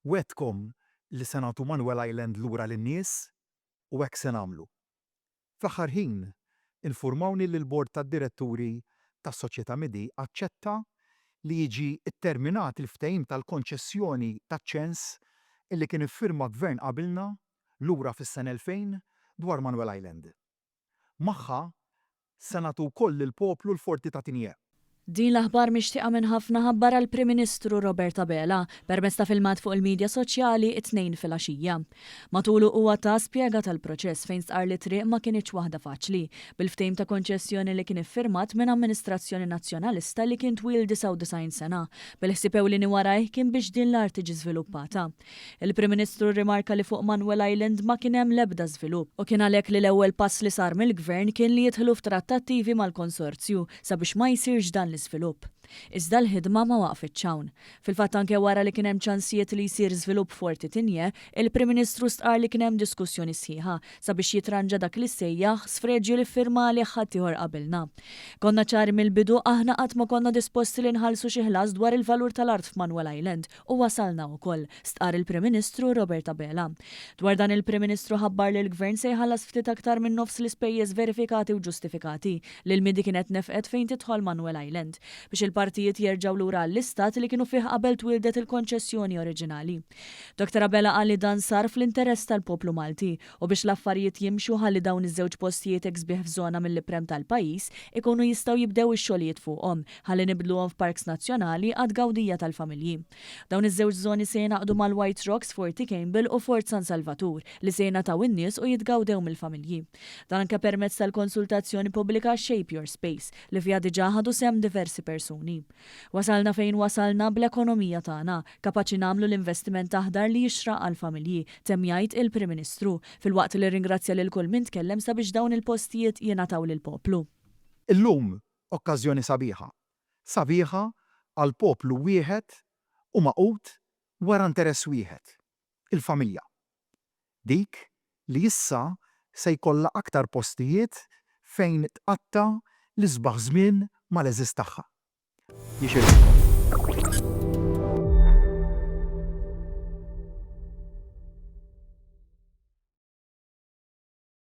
Wedkom li se nagħtu Manuel Island lura lin-nies u hekk se nagħmlu. Fl-aħħar ħin infurmawni li l-bord tad-diretturi tas-Soċjetà Midi aċċetta li jiġi tterminat il-ftehim tal-konċessjoni taċ-ċens illi kien iffirma gvern qabilna lura fis-sena 2000 dwar Manuel Island. Magħha se nagħtu wkoll lill-poplu l-Forti ta' Tinjeb. Din l-aħbar mixtieqa minn ħafna ħabbar għall Prim Ministru Robert Abela permezz ta' filmat fuq il-medja soċjali it-tnejn filgħaxija. Matulu huwa ta' spjega tal-proċess fejn stqar li triq ma kienx waħda faċli bil-ftehim ta' konċessjoni li kien iffirmat minn amministrazzjoni nazzjonalista li kien twil 99 sena bil-ħsieb ewlieni warajh kien biex din l-art tiġi żviluppata. Il-Prim Ministru rimarka li fuq Manuel Island ma kien hemm l-ebda żvilupp u kien għalhekk li l-ewwel pass li sar mill-Gvern kien li jidħlu f'trattattivi mal-konsorzju sabiex ma jsirx dan l-iżvilupp. Iżda l-ħidma ma waqfitx hawn. Fil-fatt anke wara li kien hemm ċansijiet li jsir żvilupp Forti Tinje, il-Prim Ministru stqar li kien hemm diskussjoni sħiħa sabiex jitranġa dak li sejjaħ sfreġġju li firma li ħadd ieħor qabilna. Konna ċari mill-bidu aħna qatt ma konna disposti li nħallsu xi ħlas dwar il-valur tal-art f'Manuel Island u wasalna wkoll, stqar il-Prim Ministru Robert Abela. Dwar dan il-Prim Ministru ħabbar li l-Gvern se jħallas ftit aktar minn nofs l-ispejjeż verifikati u ġustifikati li l-Midi kienet nefqet fejn tidħol Manuel Island biex il-partijiet jerġgħu lura l-istat li kienu fih qabel twildet il-konċessjoni oriġinali. Dr. Abela qal li dan sar fl-interess tal-poplu Malti u biex l-affarijiet jimxu ħalli dawn iż-żewġ postijiet eksbieħ f'żona mill-iprem tal-pajjiż ikunu jistgħu jibdew ix-xogħlijiet fuqhom ħalli nibdluhom f'parks nazzjonali għad gawdija tal-familji. Dawn iż-żewġ żoni se jingħaqdu mal-White Rocks, Forti Campbell u Fort San Salvatur li se jingħataw in-nies u jitgawdew mill-familji. Dan anke permezz tal-konsultazzjoni pubblika Shape Your Space li fiha diġà ħadu sehem diversi persuni. Wasalna fejn wasalna bl-ekonomija tagħna, kapaċi nagħmlu l-investiment aħdar li jixraq għall-familji, temm jgħid il-Prim Ministru, filwaqt li ringrazzja lil kull min tkellem sabiex dawn il-postijiet jingħataw lill-poplu. Illum okkażjoni sabiħa. Sabiħa għal poplu wieħed u maqut wara interess wieħed, il-familja. Dik li issa se jkollha aktar postijiet fejn tqatta l-isbaħ żmien mal-eżiż tagħha. Jixirkom.